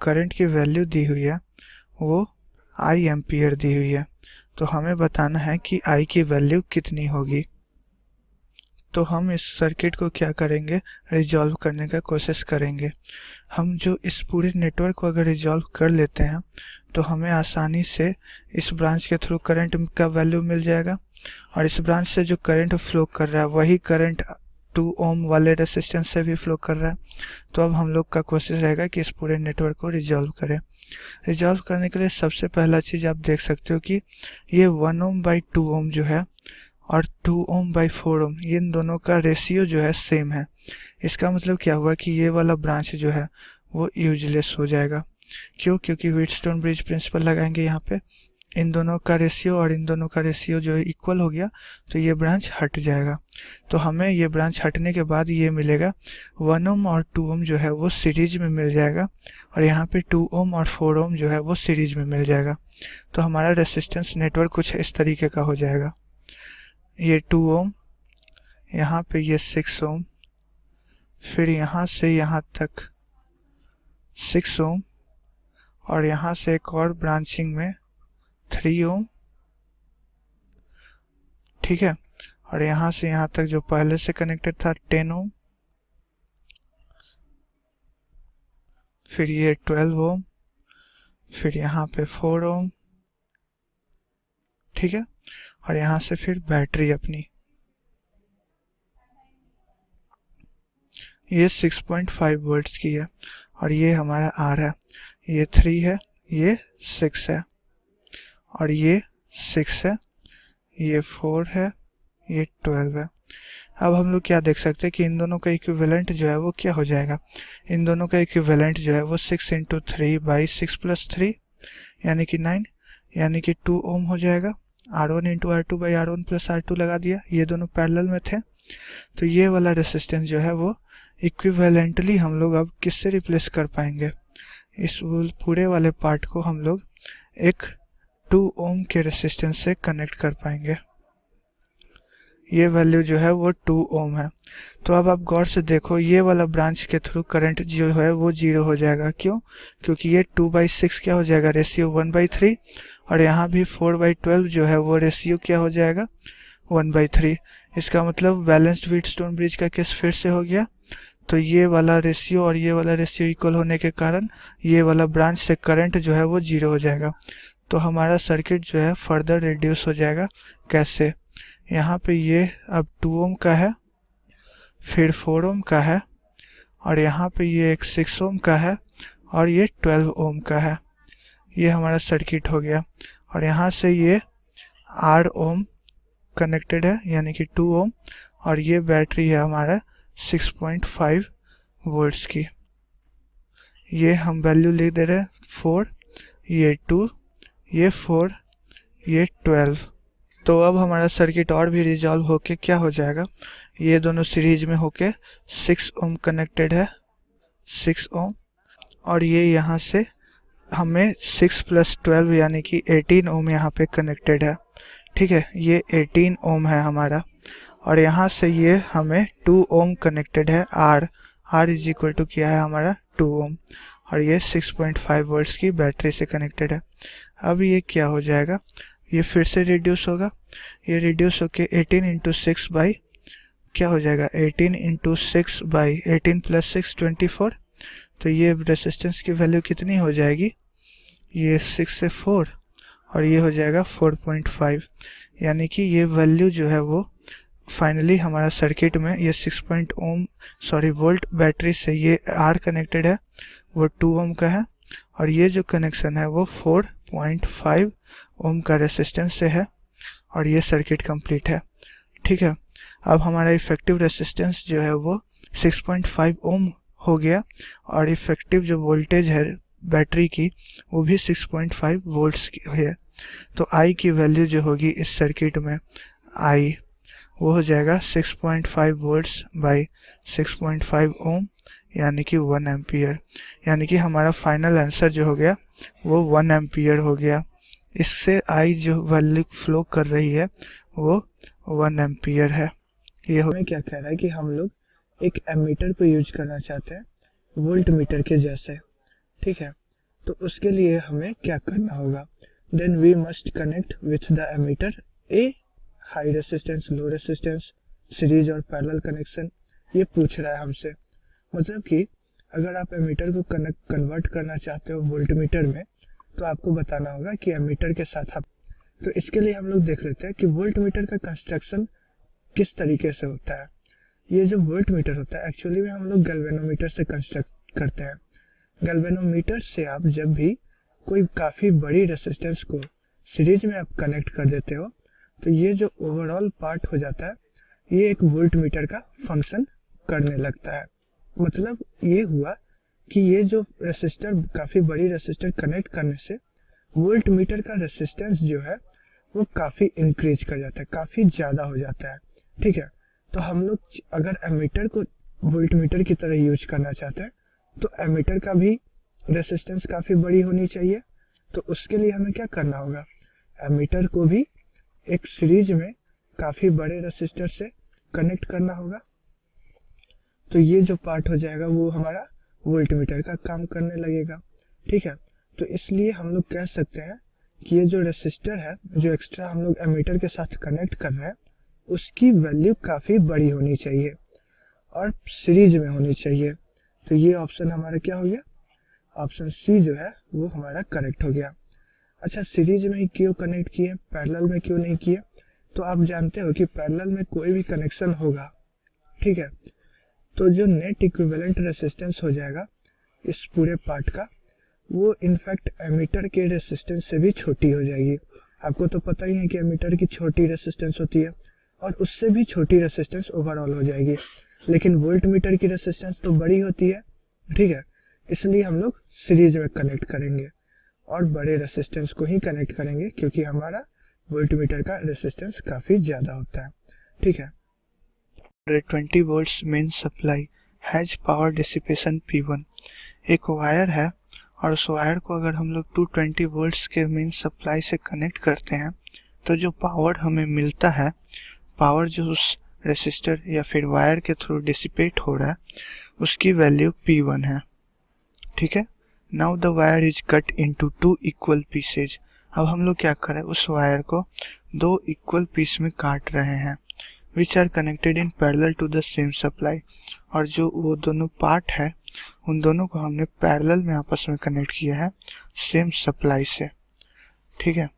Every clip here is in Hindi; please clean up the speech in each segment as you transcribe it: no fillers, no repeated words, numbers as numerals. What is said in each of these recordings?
करंट की वैल्यू दी हुई है वो आई एम्पियर दी हुई है। तो हमें बताना है कि आई की वैल्यू कितनी होगी। तो हम इस सर्किट को क्या करेंगे, रिजॉल्व करने का कोशिश करेंगे। हम जो इस पूरे नेटवर्क को अगर रिजॉल्व कर लेते हैं तो हमें आसानी से इस ब्रांच के थ्रू करंट का वैल्यू मिल जाएगा, और इस ब्रांच से जो करंट फ्लो कर रहा है वही करंट 2 ओम वाले रेसिस्टेंस से भी फ्लो कर रहा है। तो अब हम लोग का कोशिश रहेगा कि इस पूरे नेटवर्क को रिजॉल्व करें। रिजॉल्व करने के लिए सबसे पहला चीज़ आप देख सकते हो कि ये 1 ओम बाई 2 ओम जो है और 2 ओम बाई 4 ओम, इन दोनों का रेशियो जो है सेम है। इसका मतलब क्या हुआ कि ये वाला ब्रांच जो है वो यूजलेस हो जाएगा। क्यों? क्योंकि व्हीटस्टोन ब्रिज प्रिंसिपल लगाएंगे यहाँ पे, इन दोनों का रेशियो और इन दोनों का रेशियो जो है इक्वल हो गया, तो ये ब्रांच हट जाएगा। तो हमें ये ब्रांच हटने के बाद ये मिलेगा 1 ओम और 2 ओम जो है वो सीरीज में मिल जाएगा, और यहाँ पे 2 ओम और 4 ओम जो है वो सीरीज में मिल जाएगा। तो हमारा रेसिस्टेंस नेटवर्क कुछ इस तरीके का हो जाएगा। ये 2 ओम, यहाँ पे ये 6 ओम, फिर यहाँ से यहाँ तक 6 ओम, और यहाँ से एक और ब्रांचिंग में 3 ओम, ठीक है। और यहाँ से यहाँ तक जो पहले से कनेक्टेड था 10 ओम, फिर ये 12 ओम, फिर यहाँ पे 4 ओम, ठीक है। और यहाँ से फिर बैटरी अपनी, ये 6.5 वोल्ट्स की है, और ये हमारा आर है, ये 3 है, ये 6 है, और ये 6 है, ये 4 है, ये 12 है। अब हम लोग क्या देख सकते हैं कि इन दोनों का इक्विवेलेंट जो है वो क्या हो जाएगा। इन दोनों का इक्विवेलेंट जो है वो 6 इंटू 3 बाई 6 प्लस 3 यानी कि 9, यानी कि 2 ओम हो जाएगा। R1 into R2 by R1 plus R2 लगा दिया, ये दोनों पैरेलल में थे। तो ये वाला रेसिस्टेंस जो है वो इक्विवेलेंटली हम लोग अब किससे रिप्लेस कर पाएंगे, इस पूरे वाले पार्ट को हम लोग एक 2 ओम के रेसिस्टेंस से कनेक्ट कर पाएंगे। ये वैल्यू जो है वो 2 ओम है। तो अब आप गौर से देखो, ये वाला ब्रांच के थ्रू करंट जो है वो 0 हो जाएगा। क्यों? क्योंकि ये 2/6 क्या हो जाएगा, रेशियो 1/3, और यहाँ भी 4/12 जो है वो रेशियो क्या हो जाएगा, 1/3। इसका मतलब बैलेंस्ड व्हीटस्टोन ब्रिज का केस फिर से हो गया। तो ये वाला रेशियो और ये वाला रेशियो इक्वल होने के कारण ये वाला ब्रांच से करंट जो है वो 0 हो जाएगा। तो हमारा सर्किट जो है फर्दर रिड्यूस हो जाएगा। कैसे? यहाँ पे ये अब 2 ओम का है, फिर 4 ओम का है, और यहाँ पे ये एक 6 ओम का है, और ये 12 ओम का है। ये हमारा सर्किट हो गया। और यहाँ से ये 8 ओम कनेक्टेड है, यानी कि 2 ओम, और ये बैटरी है हमारा 6.5 वोल्ट्स की। ये हम वैल्यू लिख दे रहे हैं 4, ये 2, ये 4, ये 12। तो अब हमारा सर्किट और भी रिजॉल्व होके क्या हो जाएगा, ये दोनों सीरीज में होके 6 ओम कनेक्टेड है, 6 ओम, और ये यहाँ से हमें 6 प्लस 12 यानी कि 18 ओम यहाँ पे कनेक्टेड है, ठीक है। ये 18 ओम है हमारा, और यहाँ से ये हमें 2 ओम कनेक्टेड है, R इज इक्वल टू क्या है हमारा 2 ओम, और ये 6.5 वोल्ट्स की बैटरी से कनेक्टेड है। अब ये क्या हो जाएगा, ये फिर से रिड्यूस होगा, ये रिड्यूस होके 18 इंटू 6 बाई क्या हो जाएगा, 18 इंटू 6 बाई 18 प्लस 6 24। तो ये रेसिस्टेंस की वैल्यू कितनी हो जाएगी, ये 6 से 4, और ये हो जाएगा 4.5, यानी कि ये वैल्यू जो है वो फाइनली हमारा सर्किट में ये 6 वोल्ट बैटरी से ये R कनेक्टेड है, वो 2 ओम का है, और ये जो कनेक्शन है वो 4.5 ओम का रेसिस्टेंस से है, और ये सर्किट कंप्लीट है, ठीक है। अब हमारा इफेक्टिव रेसिस्टेंस जो है वो 6.5 ओम हो गया, और इफेक्टिव जो वोल्टेज है बैटरी की वो भी 6.5 वोल्ट्स की है। तो I की वैल्यू जो होगी इस सर्किट में, I वो हो जाएगा 6.5 वोल्ट्स बाई 6.5 ओम, यानी कि 1 एम्पियर। यानी कि हमारा फाइनल आंसर जो हो गया वो 1 एम्पियर हो गया। इससे I जो वैल्यू फ्लो कर रही है वो 1 एम्पियर है। ये हमें क्या कह रहा है कि हम लोग एक एमीटर को यूज करना चाहते हैं वोल्ट मीटर के जैसे, ठीक है। तो उसके लिए हमें क्या करना होगा, then we must connect with the ammeter a high resistance, low resistance, series और पैरेलल कनेक्शन। ये पूछ रहा है हमसे, मतलब कि अगर आप एमीटर को कन्वर्ट करना चाहते हो वोल्टमीटर में, तो आपको बताना होगा कि एमीटर के साथ आप, तो इसके लिए हम लोग देख लेते हैं कि वोल्टमीटर का कंस्ट्रक्शन किस तरीके से होता है। ये जो वोल्टमीटर होता है एक्चुअली में हम लोग गैल्वेनोमीटर से कंस्ट्रक्ट करते हैं। गैल्वेनोमीटर से आप जब भी कोई काफ़ी बड़ी रेसिस्टेंस को सीरीज में आप कनेक्ट कर देते हो, तो ये जो ओवरऑल पार्ट हो जाता है ये एक वोल्टमीटर का फंक्शन करने लगता है। मतलब ये हुआ कि ये जो रेसिस्टर, काफ़ी बड़ी रेसिस्टर कनेक्ट करने से वोल्टमीटर का रेसिस्टेंस जो है वो काफ़ी इंक्रीज कर जाता है, काफ़ी ज़्यादा हो जाता है। ठीक है, तो हम लोग अगर एमीटर को वोल्टमीटर की तरह यूज करना चाहते हैं तो एमीटर का भी रेसिस्टेंस काफ़ी बड़ी होनी चाहिए। तो उसके लिए हमें क्या करना होगा, एमीटर को भी एक सीरीज में काफ़ी बड़े रेसिस्टर से कनेक्ट करना होगा। तो ये जो पार्ट हो जाएगा वो हमारा वोल्टमीटर का काम करने लगेगा। ठीक है, तो इसलिए हम लोग कह सकते हैं कि ये जो रेसिस्टर है जो एक्स्ट्रा हम लोग एमीटर के साथ कनेक्ट कर रहे हैं उसकी वैल्यू काफ़ी बड़ी होनी चाहिए और सीरीज में होनी चाहिए। तो ये ऑप्शन हमारा क्या हो गया, ऑप्शन सी जो है वो हमारा करेक्ट हो गया। अच्छा, सीरीज में ही क्यों कनेक्ट किए, पैरेलल में क्यों नहीं किए? तो आप जानते हो कि पैरेलल में कोई भी कनेक्शन होगा, ठीक है, तो जो नेट इक्विवेलेंट रेसिस्टेंस हो जाएगा इस पूरे पार्ट का, वो इनफैक्ट एमीटर के रेसिस्टेंस से भी छोटी हो जाएगी। आपको तो पता ही है कि एमीटर की छोटी रेसिस्टेंस होती है और उससे भी छोटी रेसिस्टेंस ओवरऑल हो जाएगी, लेकिन वोल्टमीटर की रेसिस्टेंस तो बड़ी होती है। ठीक है, इसलिए हम लोग सीरीज में कनेक्ट करेंगे और बड़े रेसिस्टेंस को ही कनेक्ट करेंगे क्योंकि हमारा वोल्टमीटर का रेसिस्टेंस काफ़ी ज़्यादा होता है। ठीक है, 120 volts main supply has power dissipation P1। एक वायर है और उस वायर को अगर हम लोग 220 वोल्ट्स के मेन सप्लाई से कनेक्ट करते हैं तो जो पावर हमें मिलता है, पावर जो उस रेसिस्टर या फिर वायर के थ्रू डिसिपेट हो रहा है, उसकी वैल्यू P1 है। ठीक है, now the wire is cut into 2 equal pieces. अब हम लोग क्या करें, उस वायर को 2 इक्वल पीस में काट रहे हैं which are connected in parallel to the same supply. और जो वो दोनों पार्ट है उन दोनों को हमने पैरेलल में आपस में कनेक्ट किया है सेम सप्लाई से। ठीक है,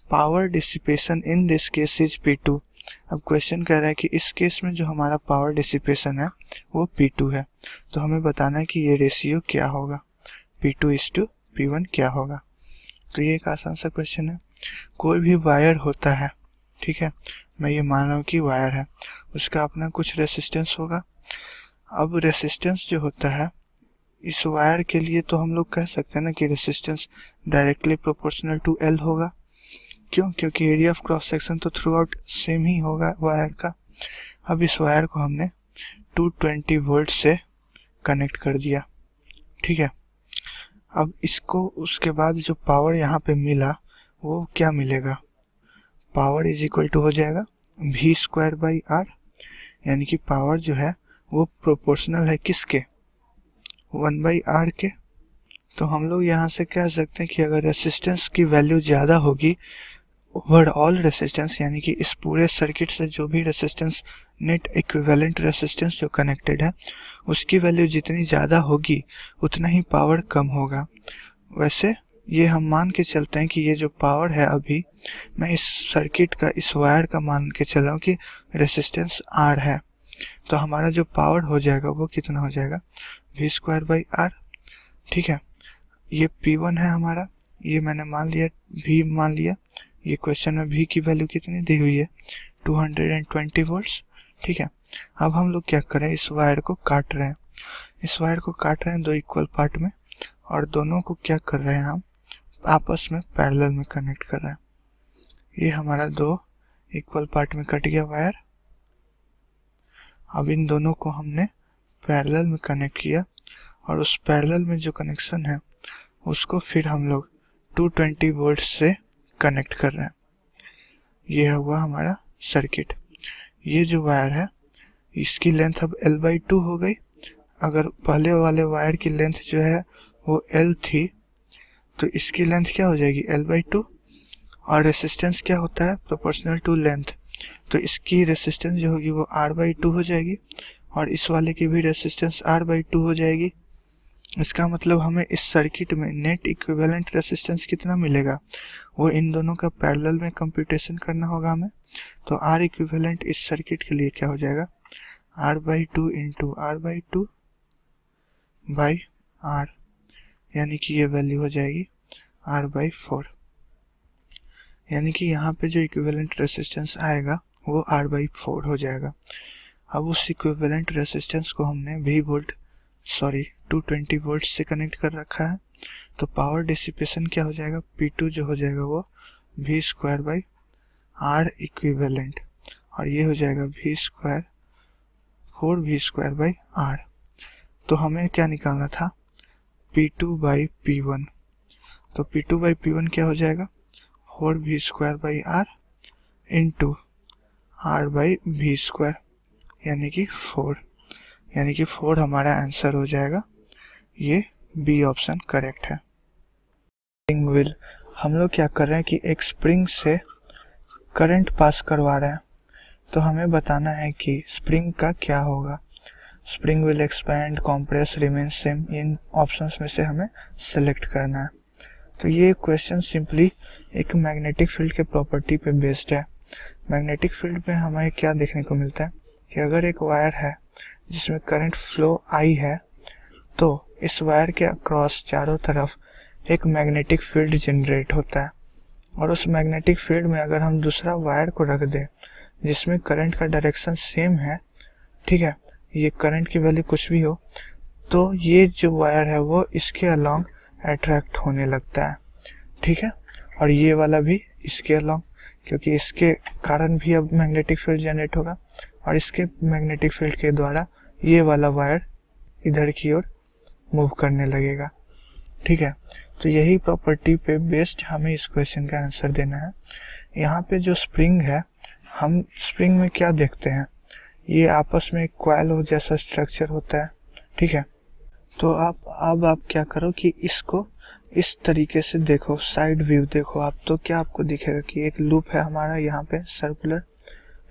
power dissipation in this case is P2। अब क्वेश्चन कह रहा है कि इस केस में जो हमारा पावर डिसिपेशन है वो P2 है, तो हमें बताना है कि ये रेशियो क्या होगा, P2:P1 क्या होगा। तो ये एक आसान सा क्वेश्चन है। कोई भी वायर होता है, ठीक है, मैं ये मान रहा हूँ कि वायर है, उसका अपना कुछ रेसिस्टेंस होगा। अब रेसिस्टेंस जो होता है इस वायर के लिए तो हम लोग कह सकते हैं ना कि resistance directly proportional to L होगा। क्यों? क्योंकि एरिया ऑफ क्रॉस सेक्शन तो थ्रू आउट सेम ही होगा वायर का। अब इस वायर को हमने 220 वोल्ट से कनेक्ट कर दिया। ठीक है, अब इसको उसके बाद जो पावर यहाँ पे मिला वो क्या मिलेगा, पावर इज इक्वल टू हो जाएगा V²/R, यानी कि पावर जो है वो प्रोपोर्शनल है किसके, 1/R के। तो हम लोग यहाँ से कह सकते हैं कि अगर रेसिस्टेंस की वैल्यू ज़्यादा होगी, ओवरऑल रेसिस्टेंस यानी कि इस पूरे सर्किट से जो भी रेसिस्टेंस, नेट इक्विवेलेंट रेसिस्टेंस जो कनेक्टेड है उसकी वैल्यू जितनी ज़्यादा होगी उतना ही पावर कम होगा। वैसे ये हम मान के चलते हैं कि ये जो पावर है, अभी मैं इस सर्किट का, इस वायर का मान के चल रहा हूँ कि रेसिस्टेंस R है, तो हमारा जो पावर हो जाएगा वो कितना हो जाएगा, V²/R। ठीक है, ये P1 है हमारा, ये मैंने मान लिया, V मान लिया। ये क्वेश्चन में V की वैल्यू कितनी दी हुई है, 220 वोल्ट्स। ठीक है, अब हम लोग क्या करें, इस वायर को काट रहे हैं, इस वायर को काट रहे हैं 2 इक्वल पार्ट में और दोनों को क्या कर रहे हैं, हम आपस में पैरेलल में कनेक्ट कर रहे हैं। ये हमारा 2 इक्वल पार्ट में कट गया वायर। अब इन दोनों को हमने पैरेलल में कनेक्ट किया और उस पैरेलल में जो कनेक्शन है उसको फिर हम लोग 220 वोल्ट से कनेक्ट कर रहे हैं। ये हुआ हमारा सर्किट। ये जो वायर है इसकी लेंथ अब L/2 हो गई। अगर पहले वाले वायर की लेंथ जो है वो L थी, तो इसकी लेंथ क्या हो जाएगी L/2, और रेसिस्टेंस क्या होता है प्रोपोर्शनल टू लेंथ, तो इसकी रेसिस्टेंस जो होगी वो R/2 हो जाएगी और इस वाले की भी रेसिस्टेंस R/2 हो जाएगी। इसका मतलब हमें इस सर्किट में नेट इक्विवेलेंट रेसिस्टेंस कितना मिलेगा, वो इन दोनों का पैरेलल में कंप्यूटेशन करना होगा हमें। तो R इक्विवेलेंट इस सर्किट के लिए क्या हो जाएगा, R/2 into R/2 by R, यानी कि ये वैल्यू हो जाएगी R/4, यानी कि यहाँ पे जो इक्विवेलेंट रेसिस्टेंस आएगा वो R/4 हो जाएगा। अब उस इक्विवेलेंट रेसिस्टेंस को हमने 220 वोल्ट से कनेक्ट कर रखा है, तो पावर डिसिपेशन क्या हो जाएगा, P2 जो हो जाएगा वो V² बाई R इक्विवेलेंट, और ये हो जाएगा V², 4V² बाई R। तो हमें क्या निकालना था, P2 बाई P1, तो P2 बाई P1 क्या हो जाएगा, 4V² by R into R by V², यानी कि 4, यानी कि 4 हमारा आंसर हो जाएगा। ये बी ऑप्शन करेक्ट है। स्प्रिंग व्हील, हम लोग क्या कर रहे हैं कि एक स्प्रिंग से करंट पास करवा रहे हैं, तो हमें बताना है कि स्प्रिंग का क्या होगा। Spring will expand, compress, remain same, in options में से हमें सेलेक्ट करना है। तो ये क्वेश्चन सिंपली एक मैग्नेटिक फील्ड के प्रॉपर्टी पे बेस्ड है। मैग्नेटिक फील्ड में हमें क्या देखने को मिलता है कि अगर एक वायर है जिसमें करंट फ्लो I है, तो इस वायर के अक्रॉस चारों तरफ एक मैग्नेटिक फील्ड जनरेट होता है, और उस मैग्नेटिक फील्ड में अगर हम दूसरा वायर को रख दें जिसमें करंट का डायरेक्शन सेम है, ठीक है, ये करंट की वैल्यू कुछ भी हो, तो ये जो वायर है वो इसके अलोंग अट्रैक्ट होने लगता है, ठीक है, और ये वाला भी इसके अलोंग, क्योंकि इसके कारण भी अब मैग्नेटिक फील्ड जनरेट होगा, और इसके मैग्नेटिक फील्ड के द्वारा ये वाला वायर इधर की ओर मूव करने लगेगा, ठीक है। तो यही प्रॉपर्टी पे बेस्ड हमें इस क्वेश्चन का आंसर देना है। यहाँ पे जो स्प्रिंग है, हम स्प्रिंग में क्या देखते हैं, ये आपस में एक कॉइल जैसा स्ट्रक्चर होता है, ठीक है। तो अब आप क्या करो कि इसको इस तरीके से देखो, साइड व्यू देखो आप, तो क्या आपको दिखेगा कि एक लूप है हमारा यहाँ पे सर्कुलर,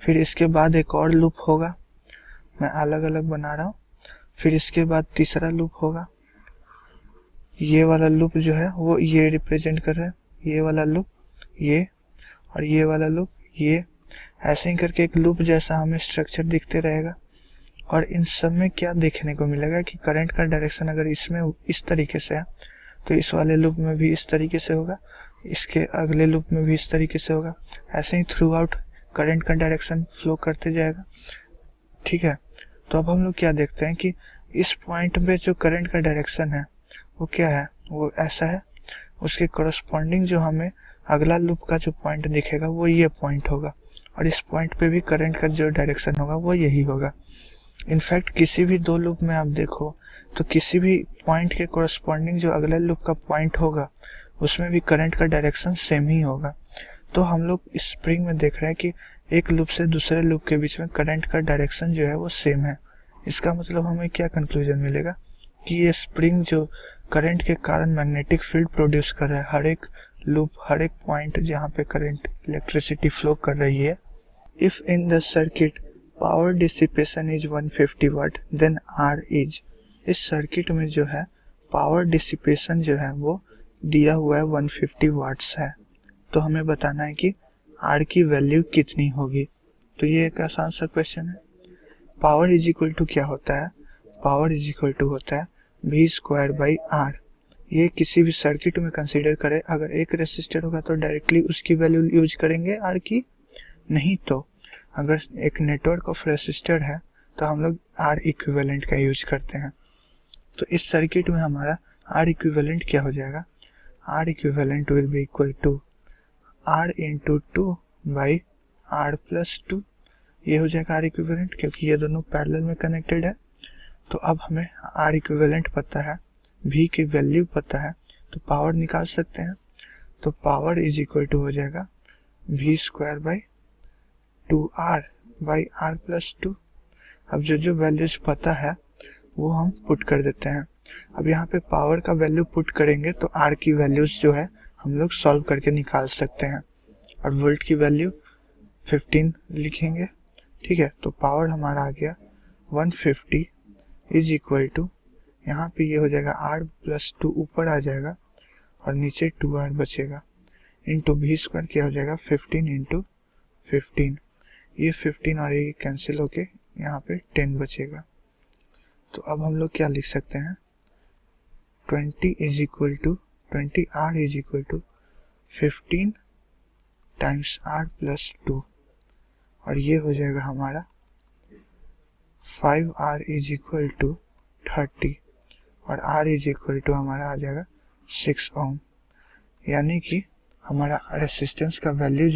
फिर इसके बाद एक और लूप होगा, मैं अलग अलग बना रहा हूँ, फिर इसके बाद तीसरा लूप होगा, ये वाला लूप जो है वो ये रिप्रेजेंट कर रहा है, ये वाला लूप ये, और ये वाला लूप ये, ऐसे ही करके एक लूप जैसा हमें स्ट्रक्चर दिखते रहेगा। और इन सब में क्या देखने को मिलेगा कि करंट का डायरेक्शन अगर इसमें इस तरीके से है, तो इस वाले लूप में भी इस तरीके से होगा, इसके अगले लूप में भी इस तरीके से होगा, ऐसे ही थ्रू आउट करंट का डायरेक्शन फ्लो करते जाएगा, ठीक है। तो अब हम लोग क्या देखते हैं कि इस पॉइंट पे जो करंट का डायरेक्शन है वो क्या है, वो ऐसा है, उसके करस्पॉन्डिंग जो हमें अगला लूप का जो पॉइंट दिखेगा वो ये पॉइंट होगा, और इस पॉइंट पे भी करंट का जो डायरेक्शन होगा वो यही होगा। इनफैक्ट किसी भी दो लूप में आप देखो तो किसी भी पॉइंट के करस्पॉन्डिंग जो अगला लूप का पॉइंट होगा उसमें भी करंट का डायरेक्शन सेम ही होगा। तो हम लोग इस स्प्रिंग में देख रहे हैं कि एक लूप से दूसरे लूप के बीच में करंट का डायरेक्शन जो है वो सेम है। इसका मतलब हमें क्या कंक्लूजन मिलेगा कि ये स्प्रिंग जो करंट के कारण मैग्नेटिक फील्ड प्रोड्यूस कर रहा है, हर एक लूप, हर एक पॉइंट जहाँ पे करंट इलेक्ट्रिसिटी फ्लो कर रही है, if in the circuit power dissipation is 150 watt then R is, इस सर्किट में जो है पावर डिसिपेशन जो है वो दिया हुआ है 150 वाट्स है, तो हमें बताना है कि आर की वैल्यू कितनी होगी। तो ये एक आसान सा क्वेश्चन है। पावर इज इक्वल टू क्या होता है, पावर इज इक्वल टू होता है V² बाई आर। ये किसी भी सर्किट में कंसीडर करें, अगर एक रेसिस्टर होगा तो डायरेक्टली उसकी वैल्यू यूज करेंगे आर की, नहीं तो अगर एक नेटवर्क ऑफ रेसिस्टर है तो हम लोग आर इक्विवेलेंट का यूज करते हैं। तो इस सर्किट में हमारा आर इक्विवेलेंट क्या हो जाएगा, R equivalent will be equal to R into 2 by R plus 2, ये हो जाएगा आर इक्विवेलेंट, क्योंकि ये दोनों पैरेलल में कनेक्टेड है। तो अब हमें आर इक्विवेलेंट पता है, V की वैल्यू पता है, तो पावर निकाल सकते हैं। तो पावर इज इक्वल टू हो जाएगा V² by 2R by R plus 2। अब जो जो वैल्यूज पता है वो हम पुट कर देते हैं। अब यहाँ पे पावर का वैल्यू पुट करेंगे तो R की वैल्यूज जो है हम लोग सॉल्व करके निकाल सकते हैं, और वोल्ट की वैल्यू 15 लिखेंगे। ठीक है, तो पावर हमारा आ गया 150 इज इक्वल टू, यहाँ पे ये हो जाएगा R प्लस 2 ऊपर आ जाएगा और नीचे 2R बचेगा, इंटू V स्क्वायर क्या हो जाएगा 15 इंटू 15, ये 15 और ये कैंसिल होके यहाँ पे 10 बचेगा। तो अब हम लोग क्या लिख सकते हैं, 20R is equal to 15 times R plus 2, और ये हो जाएगा हमारा 5R इज इक्वल टू 30, और R इज इक्वल टू हमारा आ जाएगा 6 ओम। यानी कि हमारा रेसिस्टेंस का वैल्यू